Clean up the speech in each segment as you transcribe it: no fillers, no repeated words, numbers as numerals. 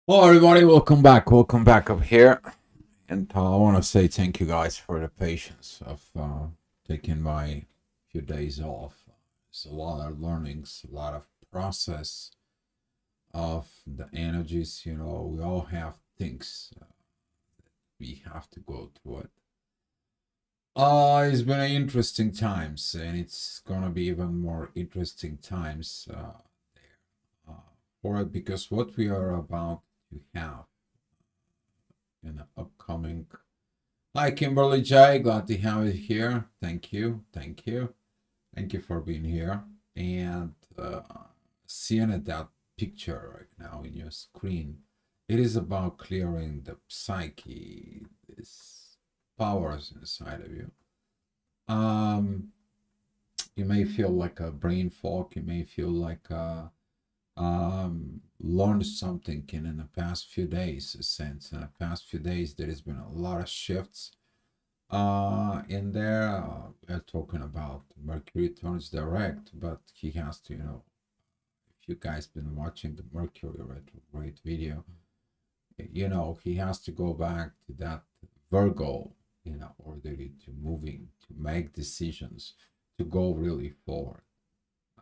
Hello, everybody. Welcome back. Welcome back up here. And I want to say thank you guys for the patience of taking my few days off. It's a lot of learnings, a lot of process of the energies. We all have things we have to go through it. It's been an interesting times, and it's gonna be even more interesting times there for it because what we are about to have in the upcoming. Hi, Kimberly J. Glad to have you here. Thank you. Thank you. Thank you for being here. And seeing that picture right now in your screen, it is about clearing the psyche, these powers inside of you. You may feel like a brain fog. You may feel like learned something in the past few days. Since in the past few days, there has been a lot of shifts in there. We're talking about Mercury turns direct, but he has to, if you guys been watching the Mercury retrograde video, he has to go back to that Virgo, order to moving, to make decisions, to go really forward.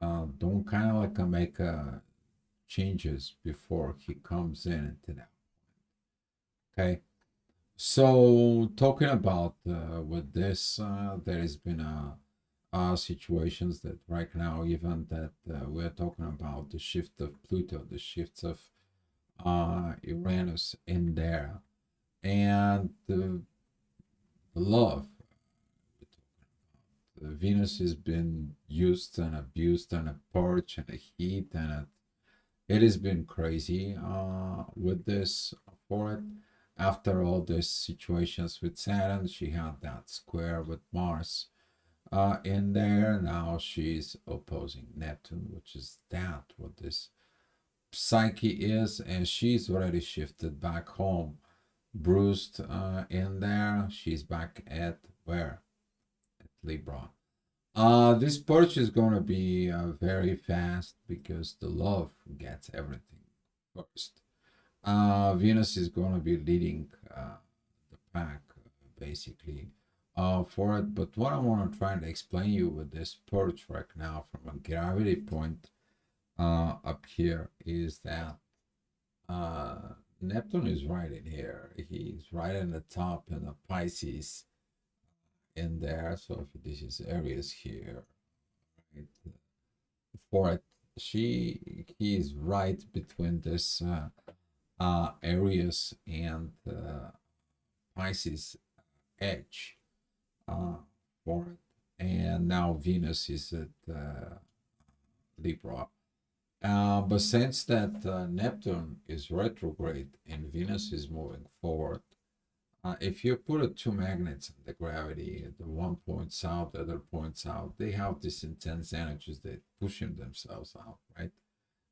Don't kind of like make changes before he comes in into that. Okay. So talking about with this, there has been situations that right now, even that we're talking about the shift of Pluto, the shifts of Uranus in there, and the love. Venus has been used and abused and a purge and a heat and it has been crazy with this for it. After all these situations with Saturn, she had that square with Mars in there. Now she's opposing Neptune, which is that what this psyche is, and she's already shifted back home, bruised in there. She's back at where? At Libra. This purge is going to be very fast because the love gets everything first. Venus is going to be leading the pack basically for it. But what I want to try to explain you with this purge right now from a gravity point up here is that Neptune is right in here. He's right in the top in the Pisces in there. So if this is Aries here, right, for it, he is right between this Aries and Pisces edge for it. And now Venus is at Libra. But since that Neptune is retrograde and Venus is moving forward, if you put two magnets in the gravity, the one points out, the other points out, they have this intense energies that pushing themselves out, right?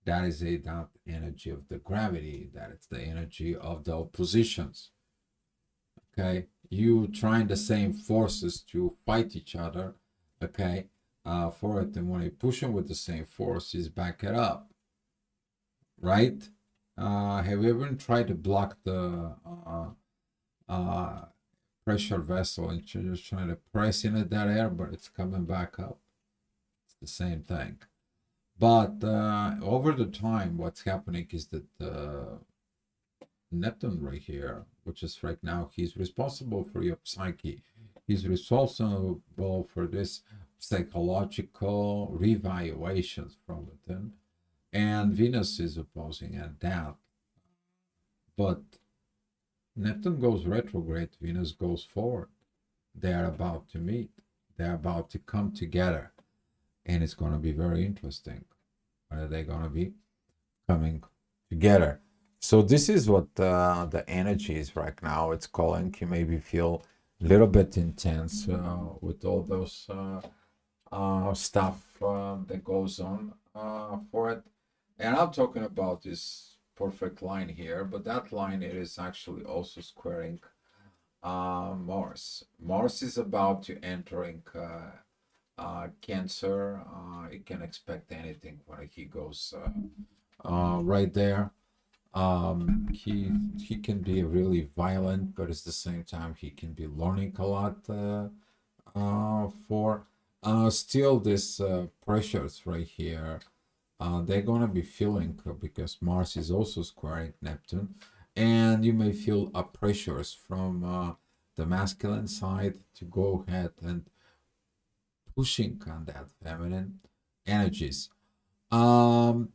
That is that energy of the gravity, that is the energy of the oppositions. Okay, you trying the same forces to fight each other, okay, for it, and when you push them with the same forces, back it up, right? Have you ever tried to block the pressure vessel and you're just trying to press in that air, but it's coming back up? It's the same thing. But over the time, what's happening is that Neptune right here, which is right now, he's responsible for your psyche. He's responsible for this psychological revaluations from within. And Venus is opposing at that. But Neptune goes retrograde, Venus goes forward. They are about to meet. They're about to come together. And it's going to be very interesting. When are they going to be coming together? So this is what the energy is right now. It's calling. You maybe feel a little bit intense with all those stuff that goes on for it. And I'm talking about this perfect line here, but that line it is actually also squaring Mars. Mars is about to entering Cancer. You can expect anything when he goes right there. He can be really violent, but at the same time he can be learning a lot for still this pressures right here. They're gonna be feeling because Mars is also squaring Neptune, and you may feel pressures from the masculine side to go ahead and pushing on that feminine energies. Um,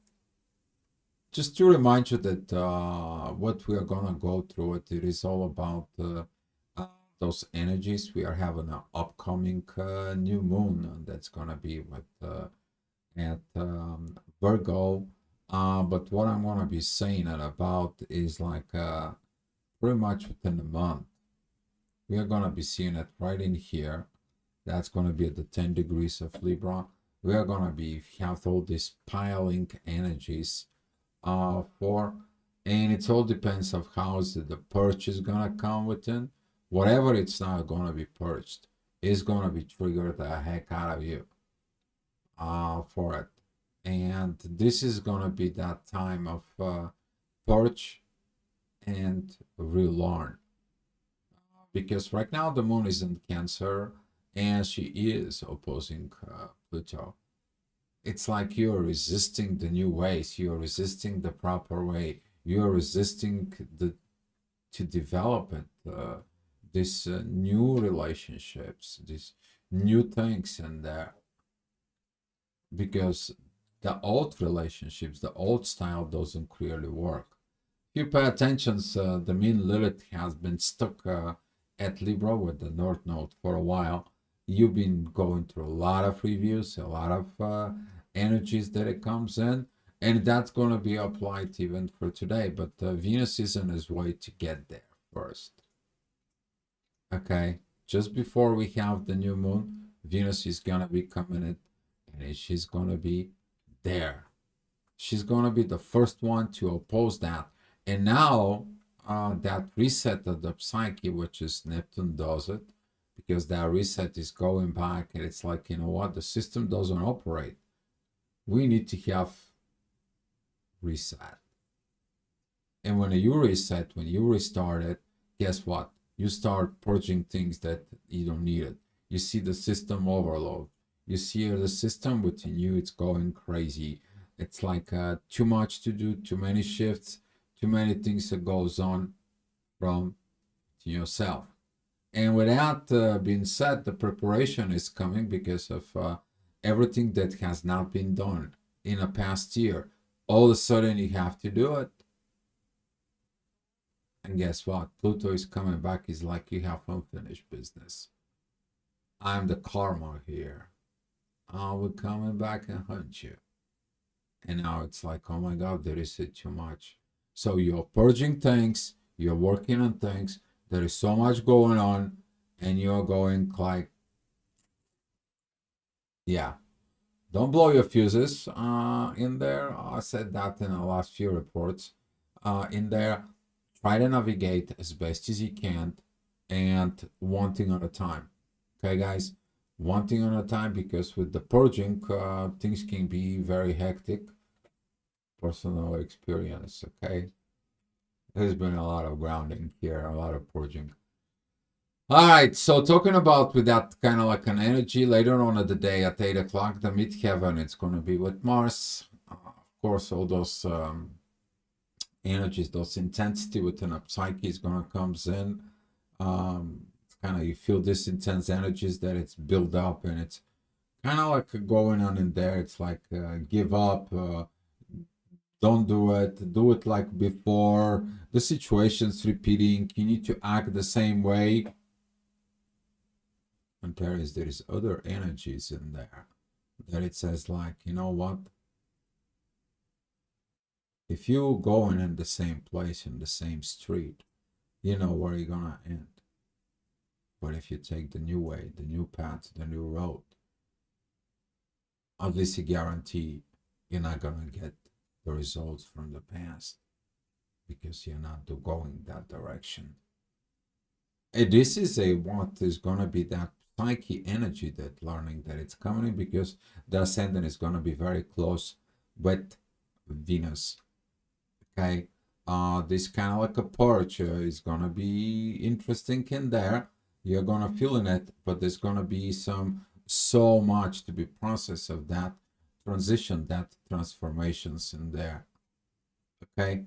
just to remind you that what we are gonna go through it is all about uh, those energies. We are having an upcoming new moon that's gonna be with at Virgo. But what I'm gonna be saying it about is like pretty much within a month. We are gonna be seeing it right in here. That's gonna be at the 10 degrees of Libra. We are gonna be have all these piling energies for, and it all depends of how the purge is gonna come within. Whatever it's not gonna be purged is gonna be triggered the heck out of you for it, and this is gonna be that time of purge and relearn, because right now the moon is in Cancer and she is opposing Pluto. It's like you're resisting the new ways, you're resisting the proper way, you're resisting the to develop it, these new relationships, these new things, and because the old relationships, the old style doesn't clearly work. If you pay attention, the mean Lilith has been stuck at Libra with the North Node for a while. You've been going through a lot of reviews, a lot of energies that it comes in, and that's going to be applied even for today. But Venus is on its way to get there first. Okay, just before we have the new moon, Venus is going to be coming in, and she's going to be there. She's going to be the first one to oppose that. And now that reset of the psyche, which is Neptune, does it, because that reset is going back, and it's like, you know what, the system doesn't operate. We need to have reset. And when you reset, when you restart it, guess what? You start purging things that you don't need it. You see the system overload. You see the system within you, it's going crazy. It's like too much to do, too many shifts, too many things that goes on from yourself. And with that being said, the preparation is coming because of everything that has not been done in a past year. All of a sudden you have to do it. And guess what? Pluto is coming back. It's like you have unfinished business. I'm the karma here. I will coming back and hunt you. And now it's like, oh my God, there is too much. So you're purging things, you're working on things, there is so much going on, and you're going like, yeah, don't blow your fuses in there. I said that in the last few reports. In there, try to navigate as best as you can, and one thing at a time. Okay, guys? One thing at a time, because with the purging, things can be very hectic. Personal experience, okay? There's been a lot of grounding here, a lot of purging. All right, so talking about with that kind of like an energy, later on at the day at 8 o'clock, the midheaven, it's going to be with Mars. Of course, all those energies, those intensity within a psyche is going to comes in. It's kind of, you feel this intense energies that it's built up, and it's kind of like going on in there. It's like give up, don't do it like before, the situation's repeating, you need to act the same way. And there is other energies in there that it says like, you know what, if you going in the same place, in the same street, you know where you're gonna end. But if you take the new way, the new path, the new road, at least you guarantee you're not gonna get the results from the past, because you're not going that direction. And this is what is gonna be that psyche energy, that learning that it's coming, because the ascendant is gonna be very close with Venus. Okay, this kind of like a purge is gonna be interesting in there. You're gonna feel in it, but there's gonna be so much to be processed of that transition, that transformations in there. Okay.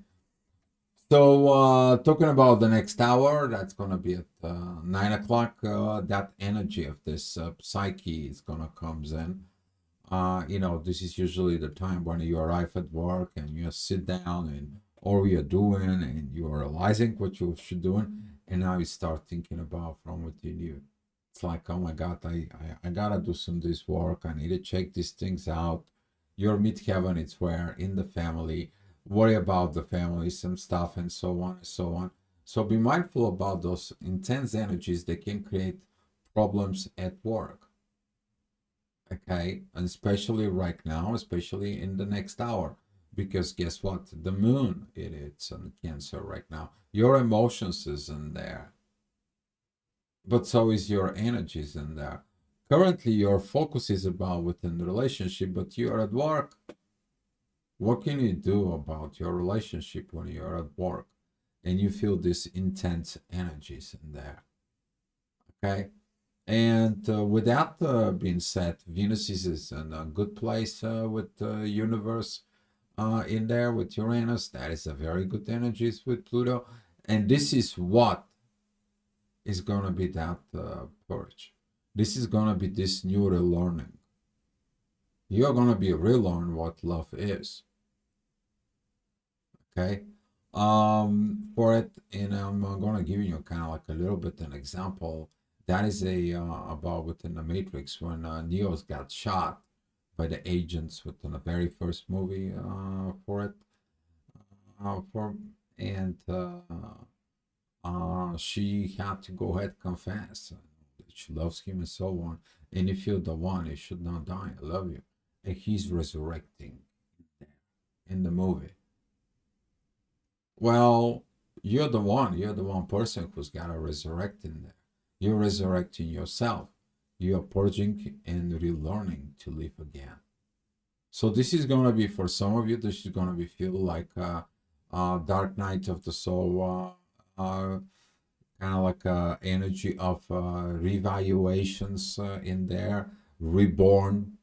So talking about the next hour, that's gonna be at 9 o'clock. That energy of this psyche is gonna comes in. This is usually the time when you arrive at work and you sit down and all you're doing and you're realizing what you should doing, and now you start thinking about from within you. It's like, oh my God, I gotta do some this work. I need to check these things out. Your midheaven, it's where in the family, worry about the family, some stuff, and so on and so on. So be mindful about those intense energies that can create problems at work. Okay, and especially right now, especially in the next hour, because guess what? The moon, it's on Cancer right now. Your emotions is in there, but so is your energies in there. Currently, your focus is about within the relationship, but you're at work. What can you do about your relationship when you're at work and you feel these intense energies in there? Okay. And with that being said, Venus is in a good place with the universe in there with Uranus. That is a very good energies with Pluto. And this is what is going to be that purge. This is going to be this new relearning. You're going to be relearn what love is. Okay. For it, and I'm going to give you kind of like a little bit an example. That is about within the Matrix when Neo's got shot by the agents within the very first movie for it. For and she had to go ahead confess that she loves him and so on. And if you're the one, you should not die. I love you. And he's resurrecting in the movie. Well, you're the one person who's got to resurrect in there. You're resurrecting yourself. You are purging and relearning to live again. So this is going to be, for some of you, this is going to be feel like a dark night of the soul, kind of like energy of revaluations in there, reborn,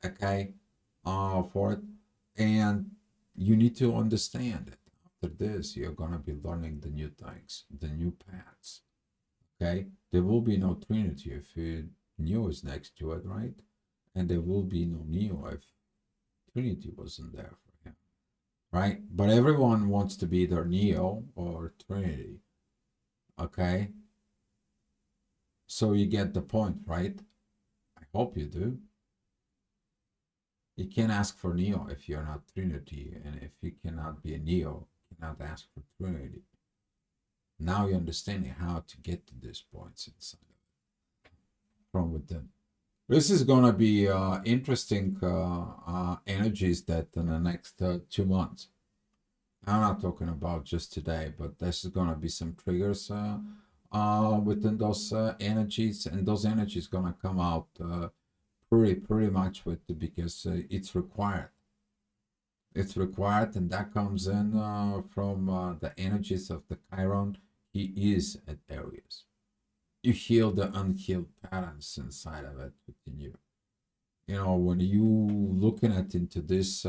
okay, for it. And you need to understand it. After this, you're going to be learning the new things, the new paths. Okay, there will be no Trinity if Neo is next to it, right? And there will be no Neo if Trinity wasn't there for him, right? But everyone wants to be either Neo or Trinity. Okay, so you get the point, right? I hope you do. You can't ask for Neo if you're not Trinity, and if you cannot be a Neo, you cannot ask for Trinity. Now you're understanding how to get to these points inside of it from within. This is going to be interesting energies that in the next 2 months. I'm not talking about just today, but this is going to be some triggers within those energies, and those energies going to come out pretty much with because it's required. It's required, and that comes in from the energies of the Chiron. He is at Aries. You heal the unhealed patterns inside of it within you. You know, when you looking at into this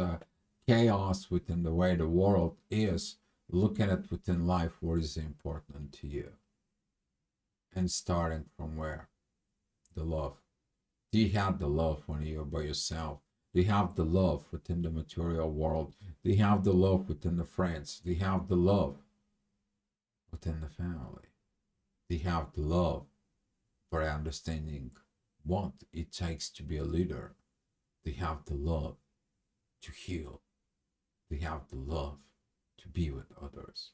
chaos within the way the world is, looking at within life, what is important to you? And starting from where? The love. Do you have the love when you're by yourself? Do you have the love within the material world? Do you have the love within the friends? Do you have the love within the family? Do you have the love for understanding what it takes to be a leader? Do you have the love to heal? Do you have the love to be with others?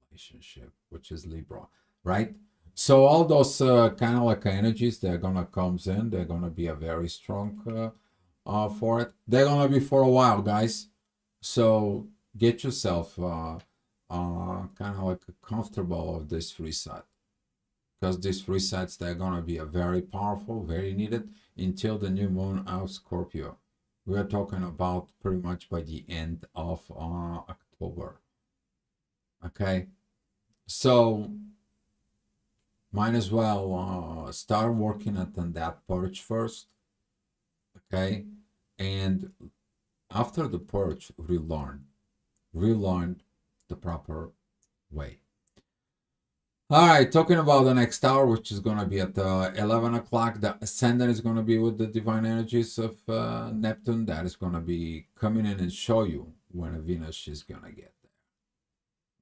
Relationship, which is Libra, right? So all those kind of like energies, they're gonna comes in. They're gonna be a very strong for it. They're gonna be for a while, guys. So get yourself kind of like comfortable of this reset, because these resets, they're gonna be a very powerful, very needed until the new moon of Scorpio. We are talking about pretty much by the end of October. Okay, so might as well start working on that purge first. Okay, and after the purge, relearn the proper way. All right, talking about the next hour, which is going to be at 11 o'clock. The ascendant is going to be with the divine energies of Neptune. That is going to be coming in and show you when a Venus is going to get there.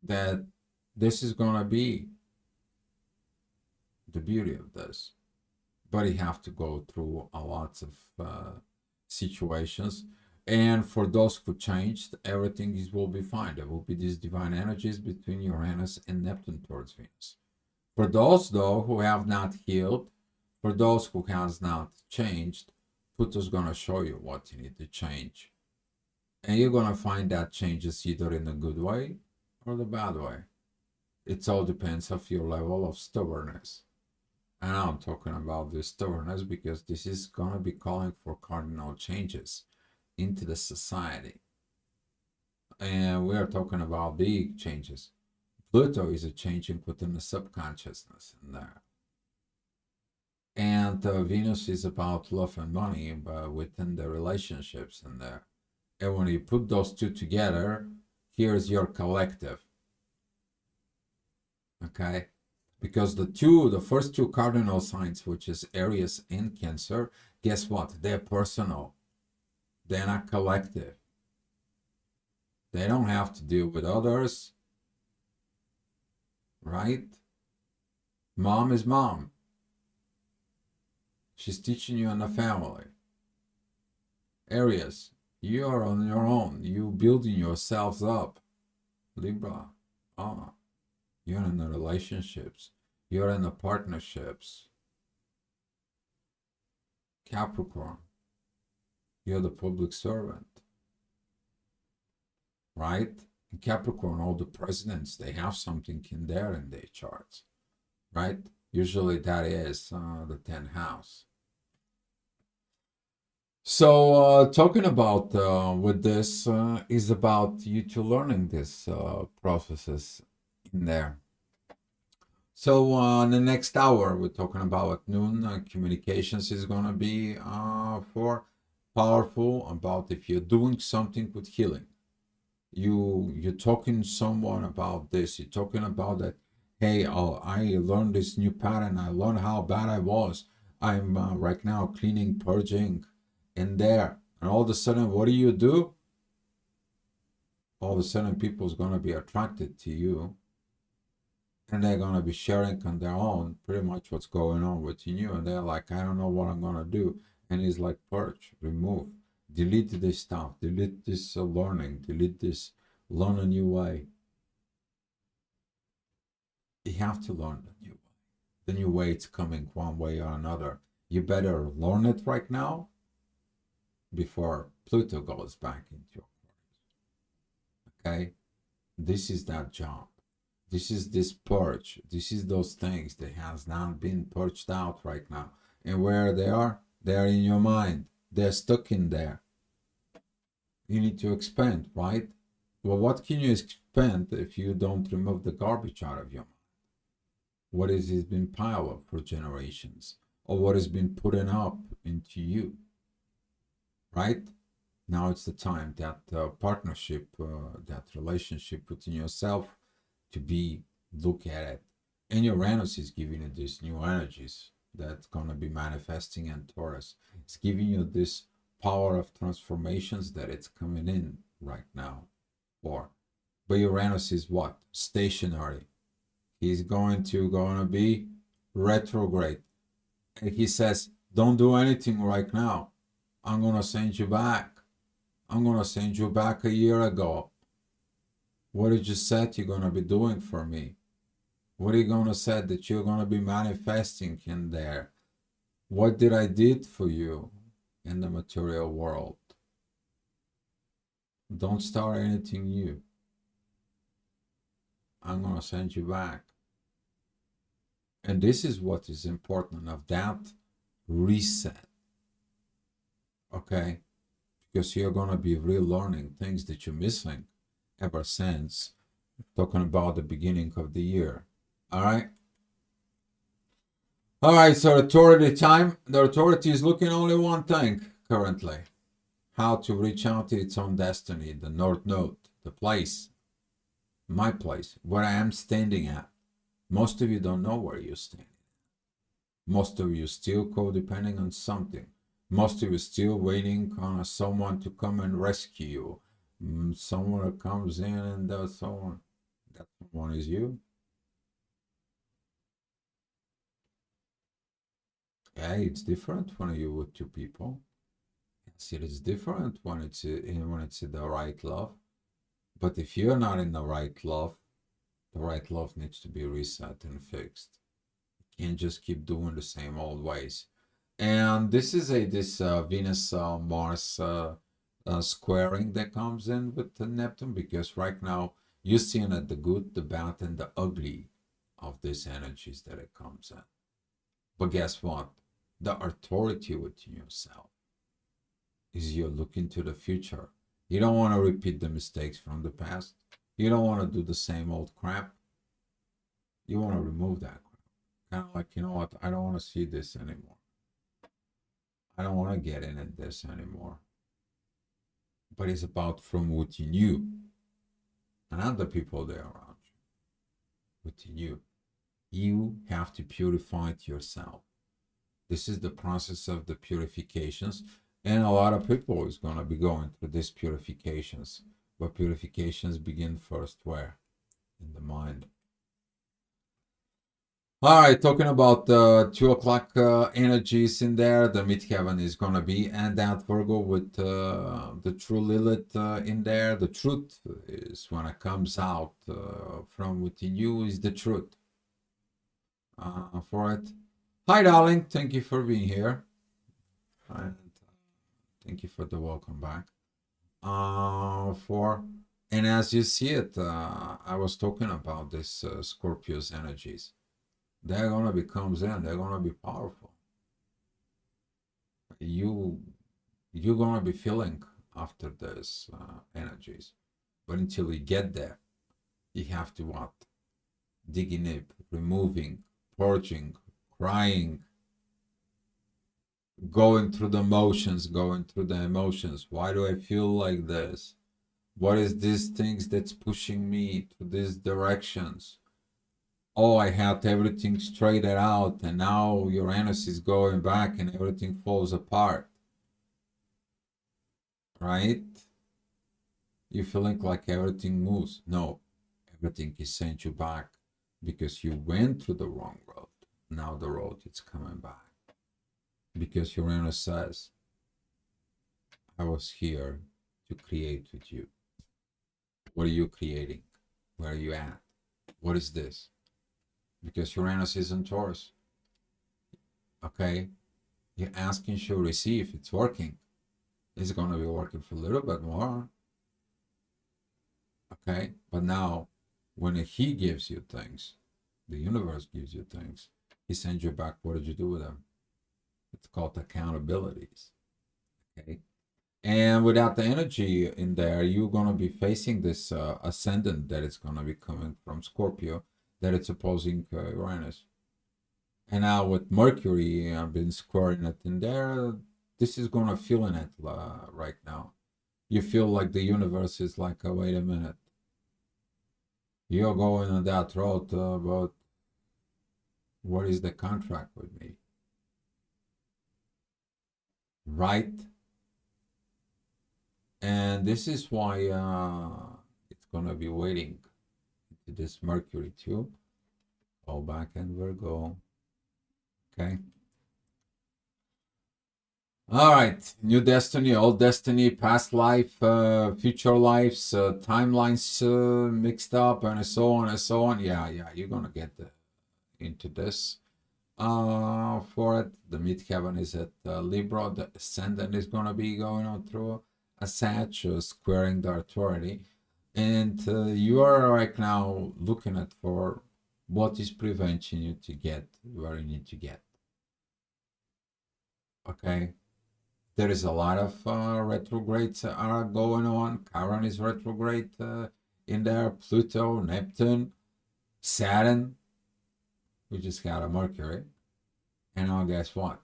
That this is going to be the beauty of this. But you have to go through a lot of situations. And for those who changed, everything will be fine. There will be these divine energies between Uranus and Neptune towards Venus. For those, though, who have not healed, for those who has not changed, Pluto's going to show you what you need to change. And you're going to find that changes either in a good way or the bad way. It all depends of your level of stubbornness. And I'm talking about this stubbornness because this is going to be calling for cardinal changes into the society. And we are talking about big changes. Pluto is a changing within the subconsciousness in there. And Venus is about love and money, but within the relationships in there. And when you put those two together, here's your collective. Okay? Because the first two cardinal signs, which is Aries and Cancer, guess what? They're personal. They're not collective. They don't have to deal with others. Right? Mom is mom. She's teaching you in the family. Aries, you are on your own. You building yourselves up. Libra, you're in the relationships. You're in the partnerships. Capricorn, you're the public servant. Right? In Capricorn, all the presidents, they have something in there in their charts. Right? Usually that is the 10th house. So talking about with this is about you to learning this processes in there. So the next hour, we're talking about at noon, communications is going to be for powerful about if you're doing something with healing. You're talking to someone about this. You're talking about that. Hey, I learned this new pattern. I learned how bad I was. I'm right now cleaning, purging in there. And all of a sudden, what do? All of a sudden, people's going to be attracted to you. And they're going to be sharing on their own pretty much what's going on within you. And they're like, I don't know what I'm going to do. And he's like, purge, remove, delete this stuff, delete this learning, delete this, learn a new way. You have to learn the new way. The new way it's coming one way or another. You better learn it right now before Pluto goes back into your course. Okay? This is that job. This is this purge. This is those things that has not been purged out right now. And where they are in your mind. They're stuck in there. You need to expand, right? Well, what can you expand if you don't remove the garbage out of your mind? What has been piled up for generations? Or what has been put up into you? Right? Now it's the time that partnership, that relationship within yourself to be, look at it. And Uranus is giving you these new energies that's going to be manifesting in Taurus. It's giving you this power of transformations that it's coming in right now for. But Uranus is what? Stationary. He's going to be retrograde. And he says, don't do anything right now. I'm going to send you back. I'm going to send you back a year ago. What did you say you're going to be doing for me? What are you going to say that you're going to be manifesting in there? What did I did for you in the material world? Don't start anything new. I'm going to send you back. And this is what is important of that reset. Okay? Because you're going to be relearning things that you're missing ever since talking about the beginning of the year. All right. All right, so authority time. The authority is looking only one thing currently: how to reach out to its own destiny, the North Node, the place, my place, where I am standing at. Most of you don't know where you're standing. Most of you still codepending on something. Most of you still waiting on someone to come and rescue you. Someone comes in and does someone. That someone is you. Yeah, it's different when you're with two people. Yes, it is different when it's in the right love. But if you're not in the right love needs to be reset and fixed. You can't just keep doing the same old ways. And this is this Venus Mars squaring that comes in with the Neptune, because right now you're seeing the good, the bad, and the ugly of these energies that it comes in. But guess what? The authority within yourself is you're looking to the future. You don't want to repeat the mistakes from the past. You don't want to do the same old crap. You want to remove that crap. Kind of like, you know what? I don't want to see this anymore. I don't want to get in at this anymore. But it's about from within you, and not the people there around you. Within you. You have to purify it yourself. This is the process of the purifications. And a lot of people is going to be going through these purifications. But purifications begin first where? In the mind. All right, talking about 2 o'clock energies in there, the midheaven is going to be, and that Virgo with the true Lilith in there. The truth is when it comes out from within you is the truth for it. Hi, darling. Thank you for being here. And thank you for the welcome back. And as you see it, I was talking about this Scorpio's energies. They're gonna be comes in. They're gonna be powerful. You're gonna be feeling after those energies, but until you get there, you have to what? Digging deep, removing, purging, crying, going through the emotions, Why do I feel like this? What is these things that's pushing me to these directions? Oh, I had everything straightened out, and now Uranus is going back and everything falls apart. Right? You're feeling like everything moves. No, everything is sent you back because you went through the wrong road. Now the road is coming back. Because Uranus says, I was here to create with you. What are you creating? Where are you at? What is this? Because Uranus is in Taurus. Okay? You're asking, she'll receive. It's working. It's going to be working for a little bit more. Okay? But now, when he gives you things, the universe gives you things, he sends you back. What did you do with them? It's called accountabilities. Okay? And without the energy in there, you're going to be facing this ascendant that is going to be coming from Scorpio, that it's opposing Uranus. And now with Mercury, I've been squaring it in there. This is going to feel in it right now. You feel like the universe is like, wait a minute. You're going on that road, but what is the contract with me? Right? And this is why it's going to be waiting to this Mercury too. Go back and Virgo. Okay. All right. New destiny, old destiny, past life, future lives, timelines mixed up, and so on and so on. Yeah, you're going to get into this. For it, the midheaven is at Libra. The ascendant is going to be going on through a Sag, squaring the authority. And you are right now looking at for what is preventing you to get where you need to get. Okay, there is a lot of retrogrades are going on. Chiron is retrograde in there, Pluto, Neptune, Saturn. We just got a Mercury. And now guess what?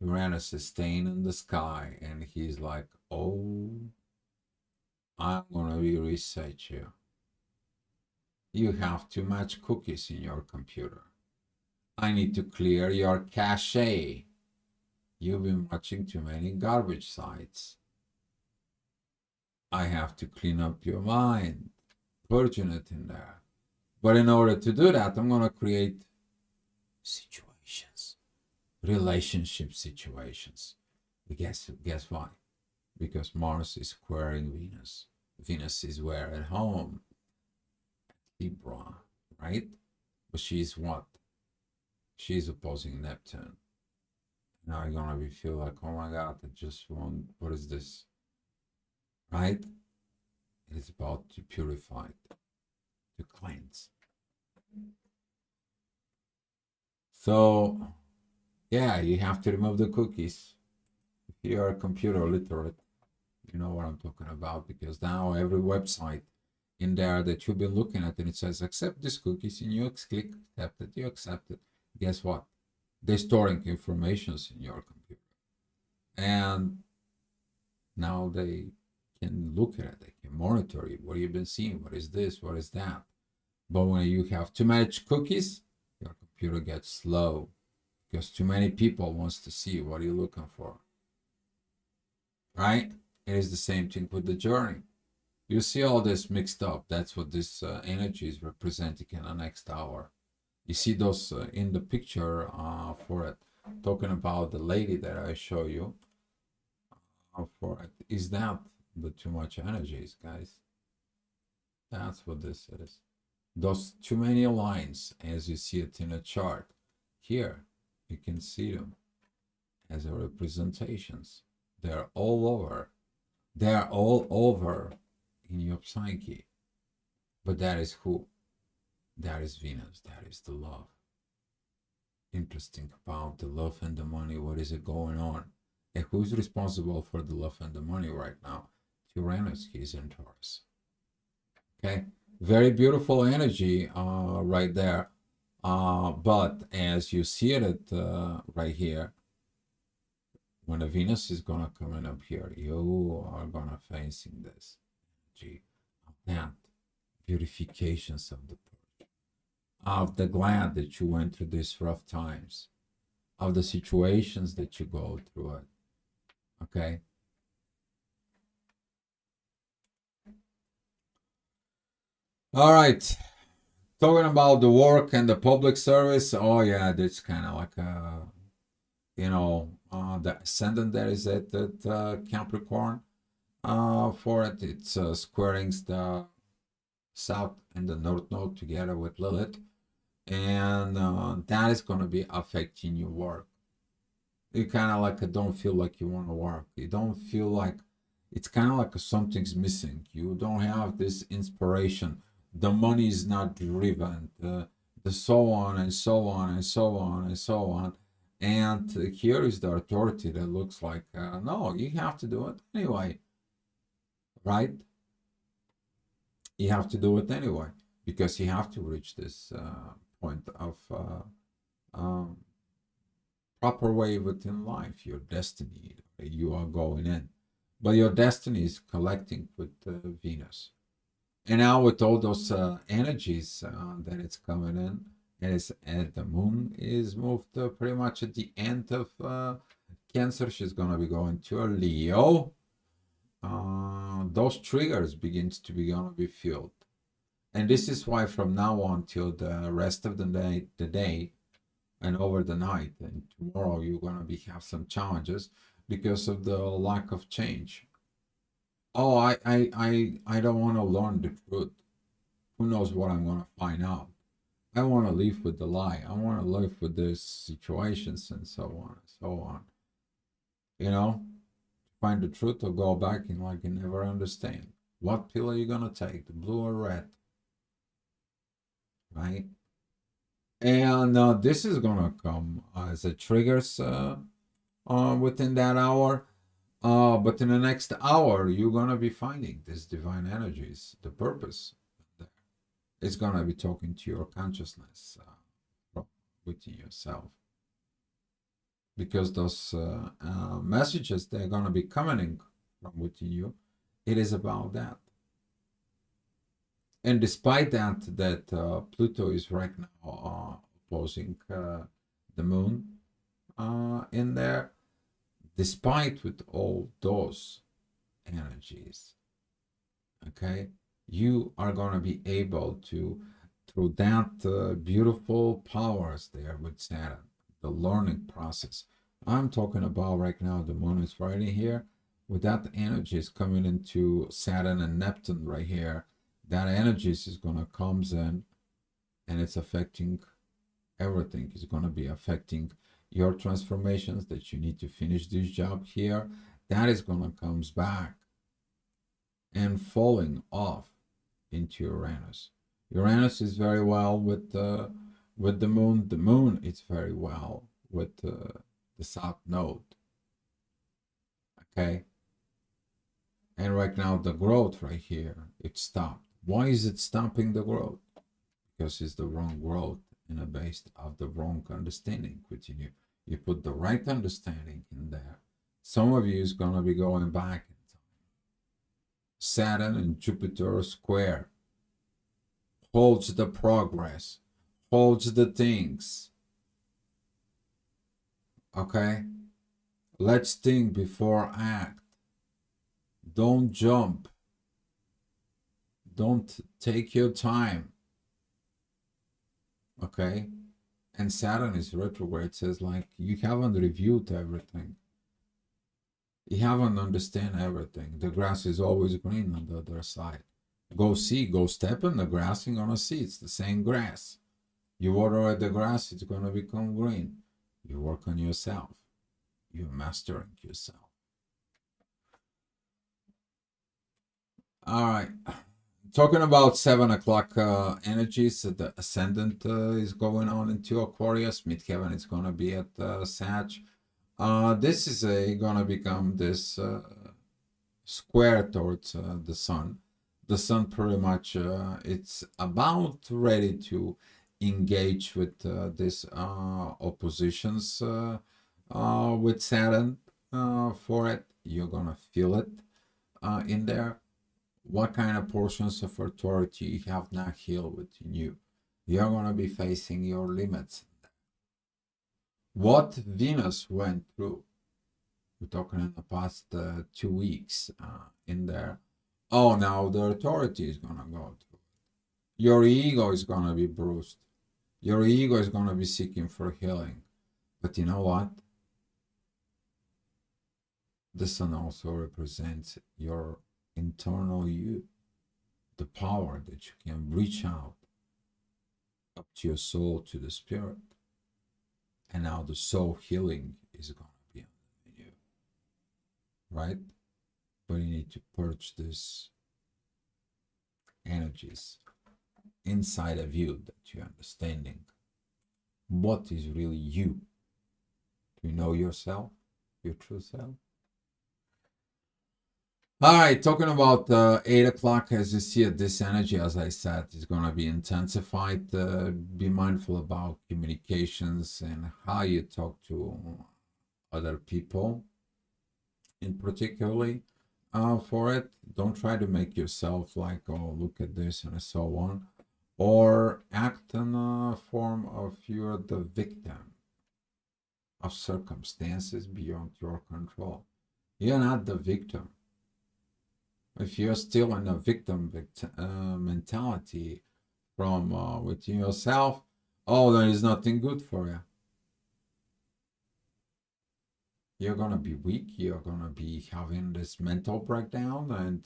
Uranus is staying in the sky, and he's like, oh, I'm gonna reset you. You have too much cookies in your computer. I need to clear your cache. You've been watching too many garbage sites. I have to clean up your mind, purging it in there. But in order to do that, I'm going to create situations, relationship situations. Guess why? Because Mars is squaring Venus. Venus is where? At home. Libra, right? But she's what? She's opposing Neptune. Now you're gonna feel like, oh my God, I just want, what is this? Right? It's about to purify, to cleanse. So, yeah, you have to remove the cookies. If you are computer literate, you know what I'm talking about, because now every website in there that you've been looking at, and it says accept these cookies, and you click accept it, you accept it. Guess what? They're storing information in your computer, and now they can look at it, they can monitor you. What you've been seeing, what is this, what is that. But when you have too much cookies, your computer gets slow because too many people wants to see what you're looking for, right? It is the same thing with the journey. You see all this mixed up. That's what this energy is representing in the next hour. You see those in the picture for it, talking about the lady that I show you for it. Is that the too much energies, guys? That's what this is. Those too many lines, as you see it in a chart. Here, you can see them as a representations. They're all over. They're all over in your psyche. But that is who? That is Venus. That is the love. Interesting about the love and the money. What is it going on? And who's responsible for the love and the money right now? Uranus, he's in Taurus. Okay, very beautiful energy right there. But as you see it right here, when the Venus is gonna come in up here, you are gonna facing this energy of that purifications of the purge, of the glad that you went through these rough times, of the situations that you go through it. Okay. All right. Talking about the work and the public service. Oh yeah, that's kind of like a, you know, the ascendant that is at that Capricorn. For it, it's squaring the South and the North Node together with Lilith, and that is going to be affecting your work. You kind of like don't feel like you want to work. You don't feel like, it's kind of like something's missing. You don't have this inspiration. The money is not driven. The so on and so on and so on and so on. And here is the authority that looks like, no, you have to do it anyway, right? You have to do it anyway, because you have to reach this point of proper way within life, your destiny, you are going in. But your destiny is collecting with Venus. And now with all those energies that it's coming in, and the moon is moved pretty much at the end of Cancer. She's going to be going to a Leo. Those triggers begins to be going to be filled. And this is why from now on till the rest of the day and over the night and tomorrow, you're going to be have some challenges because of the lack of change. Oh, I don't want to learn the truth. Who knows what I'm going to find out? I want to live with the lie. I want to live with these situations and so on and so on. You know, find the truth or go back and like you never understand. What pill are you going to take, the blue or red? Right? And this is going to come as a triggers within that hour. But in the next hour, you're gonna be finding these divine energies, the purpose. It's gonna be talking to your consciousness within yourself, because those messages, they're gonna be coming from within you. It is about that. And despite that Pluto is right now opposing the moon in there, despite with all those energies, okay, you are going to be able to, through that beautiful powers there with Saturn, the learning process. I'm talking about right now, the moon is right in here. With that energy is coming into Saturn and Neptune right here. That energy is going to comes in, and it's affecting everything. It's going to be affecting your transformations, that you need to finish this job here. That is going to comes back and falling off into Uranus. Uranus is very well with the moon. The moon is very well with the south node. Okay. And right now the growth right here, it stopped. Why is it stopping the growth? Because it's the wrong growth and a based of the wrong understanding within you. You put the right understanding in there. Some of you is gonna be going back in time. Saturn and Jupiter square holds the progress, holds the things. Okay? Let's think before act. Don't jump. Don't take your time. Okay? And Saturn is retrograde, says like you haven't reviewed everything. You haven't understand everything. The grass is always green on the other side. Go see, go step in the grass, you're gonna see it's the same grass. You water the grass, it's gonna become green. You work on yourself. You're mastering yourself. All right. Talking about 7 o'clock energies, the ascendant is going on into Aquarius. Midheaven is going to be at Sag. This is going to become this square towards the sun. The sun pretty much, it's about ready to engage with these oppositions with Saturn for it. You're going to feel it in there. What kind of portions of authority you have not healed within you. You're going to be facing your limits. What Venus went through, we're talking in the past 2 weeks in there. Oh, now the authority is going to go through. Your ego is going to be bruised. Your ego is going to be seeking for healing. But you know what? The sun also represents your internal you, the power that you can reach out up to your soul, to the spirit. And now the soul healing is going to be on you, right? But you need to purge these energies inside of you, that you're understanding what is really you. Do you know yourself, your true self? All right, talking about 8 o'clock, as you see it, this energy, as I said, is going to be intensified. Be mindful about communications and how you talk to other people, in particularly for it. Don't try to make yourself like, oh, look at this and so on, or act in a form of you're the victim of circumstances beyond your control. You're not the victim. If you're still in a victim mentality from within yourself, oh, there is nothing good for you. You're going to be weak. You're going to be having this mental breakdown, and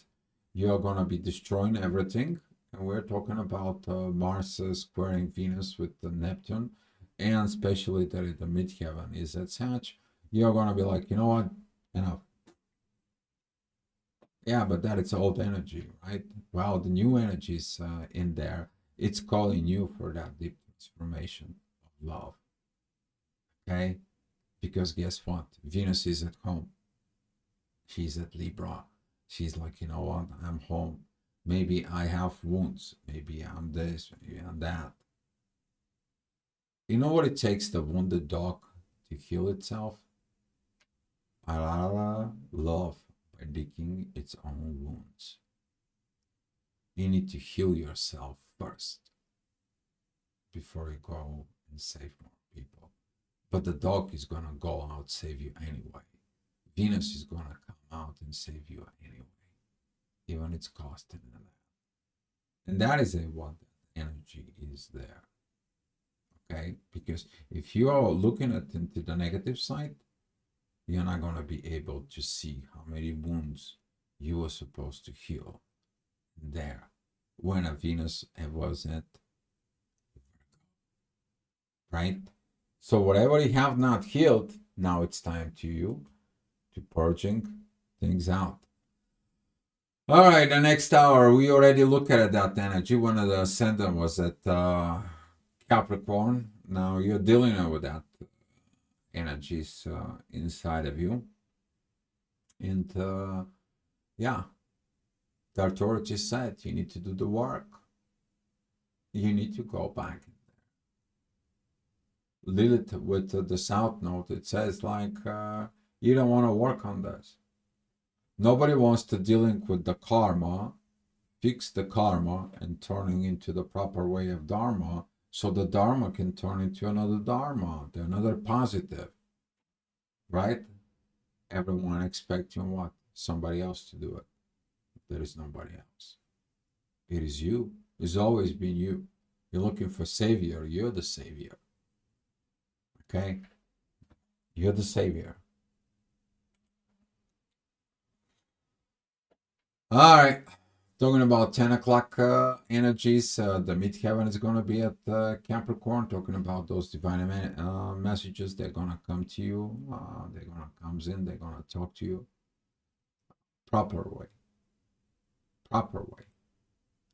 you're going to be destroying everything. And we're talking about Mars squaring Venus with the Neptune, and especially that the midheaven is at Sag. You're going to be like, you know what, enough. Yeah, but that is old energy, right? Well, the new energy is in there. It's calling you for that deep transformation of love. Okay? Because guess what? Venus is at home. She's at Libra. She's like, you know what? I'm home. Maybe I have wounds. Maybe I'm this. Maybe I'm that. You know what it takes the wounded dog to heal itself? Love by licking its own wounds. You need to heal yourself first before you go and save more people. But the dog is gonna go out save you anyway. Venus is gonna come out and save you anyway, even it's costing that. And that is what energy is there. Okay, because if you are looking at into the negative side, you're not gonna be able to see how many wounds you were supposed to heal there when a Venus was at, right? So whatever you have not healed, now it's time to you to purging things out. All right, the next hour, we already looked at that energy. One of the ascendant was at Capricorn. Now you're dealing with that energies inside of you. And yeah, the authority said you need to do the work. You need to go back. Lilith with the South Node, it says like, you don't want to work on this. Nobody wants to dealing with the karma, fix the karma and turning into the proper way of dharma, so the dharma can turn into another dharma, another positive, right? Everyone expecting what? Somebody else to do it. There is nobody else. It is you. It's always been you. You're looking for savior. You're the savior. Okay? You're the savior. All right. Talking about 10 o'clock energies, the midheaven is going to be at Capricorn, talking about those divine messages. They're going to come to you. They're going to come in. They're going to talk to you. Proper way. Proper way.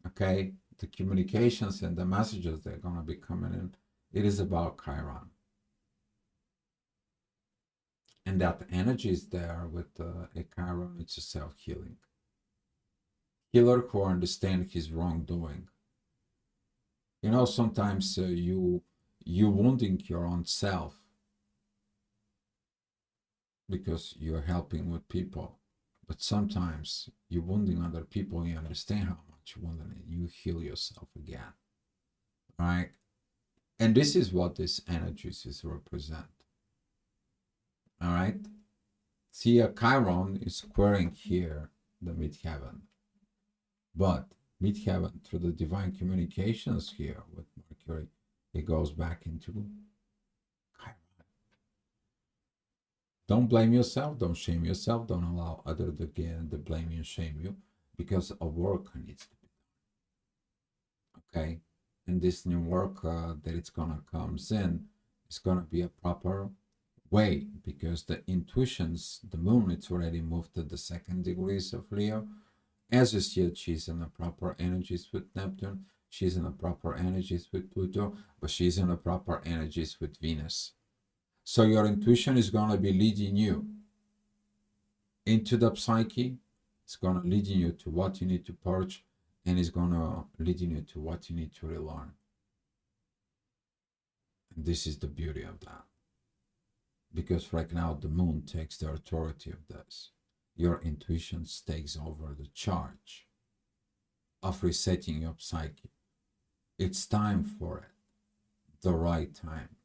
Okay? The communications and the messages that are going to be coming in, it is about Chiron. And that energy is there with a Chiron. It's a self-healing. Healer who understand his wrongdoing. You know, sometimes you wounding your own self because you're helping with people, but sometimes you're wounding other people. You understand how much you wounded, and you heal yourself again, right? And this is what this energies is represent. All right. See, a Chiron is squaring here the midheaven. But midheaven, through the divine communications here with Mercury, it goes back into Chiron. Don't blame yourself. Don't shame yourself. Don't allow others again to blame you and shame you, because a work needs to be done. Okay? And this new work that it's going to come in is going to be a proper way, because the intuitions, the moon, it's already moved to the 2nd degrees of Leo. As you see it, she's in the proper energies with Neptune. She's in the proper energies with Pluto, but she's in the proper energies with Venus. So your intuition is going to be leading you into the psyche. It's going to lead you to what you need to purge, and it's going to lead you to what you need to relearn. And this is the beauty of that. Because right now the moon takes the authority of this. Your intuition takes over the charge of resetting your psyche. It's time for it. The right time.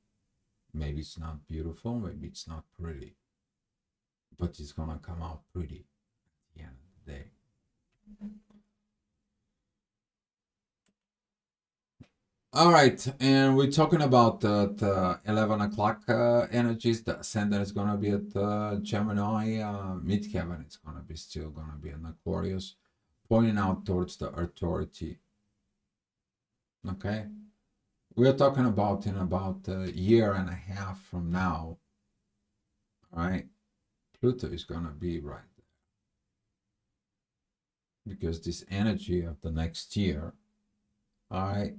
Maybe it's not beautiful, maybe it's not pretty, but it's gonna come out pretty at the end of the day. All right, and we're talking about the 11 o'clock energies. The ascendant is gonna be at Gemini. Midheaven is gonna be still gonna be in Aquarius, pointing out towards the authority. Okay, we're talking about in about a year and a half from now. All right, Pluto is gonna be right there, because this energy of the next year. All right.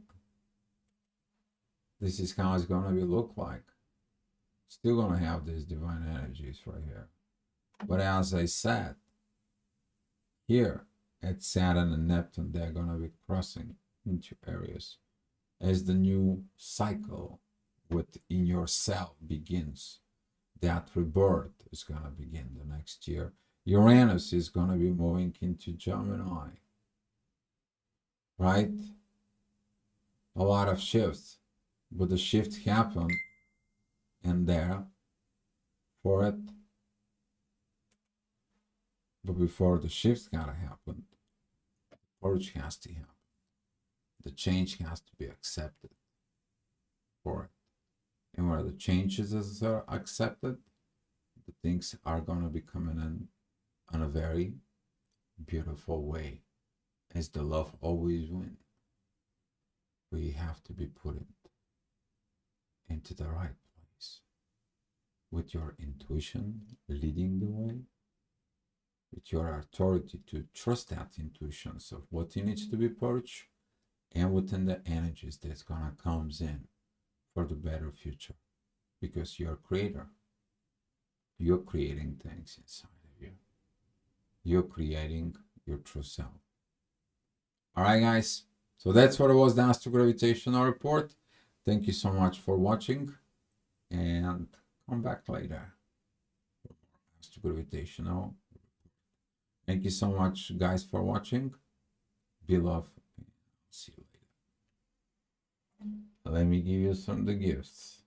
This is how it's going to be look like. Still going to have these divine energies right here. But as I said, here at Saturn and Neptune, they're going to be crossing into areas as the new cycle within yourself begins. That rebirth is going to begin the next year. Uranus is going to be moving into Gemini, right? A lot of shifts, but the shift happened and there for it. But before the shift gotta happen, the purge has to happen. The change has to be accepted for it. And where the changes are accepted, the things are gonna be coming in a very beautiful way, as the love always wins. We have to be put into the right place with your intuition leading the way, with your authority to trust that intuitions of what needs to be purged, and within the energies that's gonna comes in for the better future, because you're a creator. You're creating things inside of you. You're creating your true self. All right, guys. So that's what it was, the Asto-Gravitational report. Thank you so much for watching, and come back later for more Asto-Gravitational. Thank you so much, guys, for watching. Be love. See you later. Let me give you some of the gifts.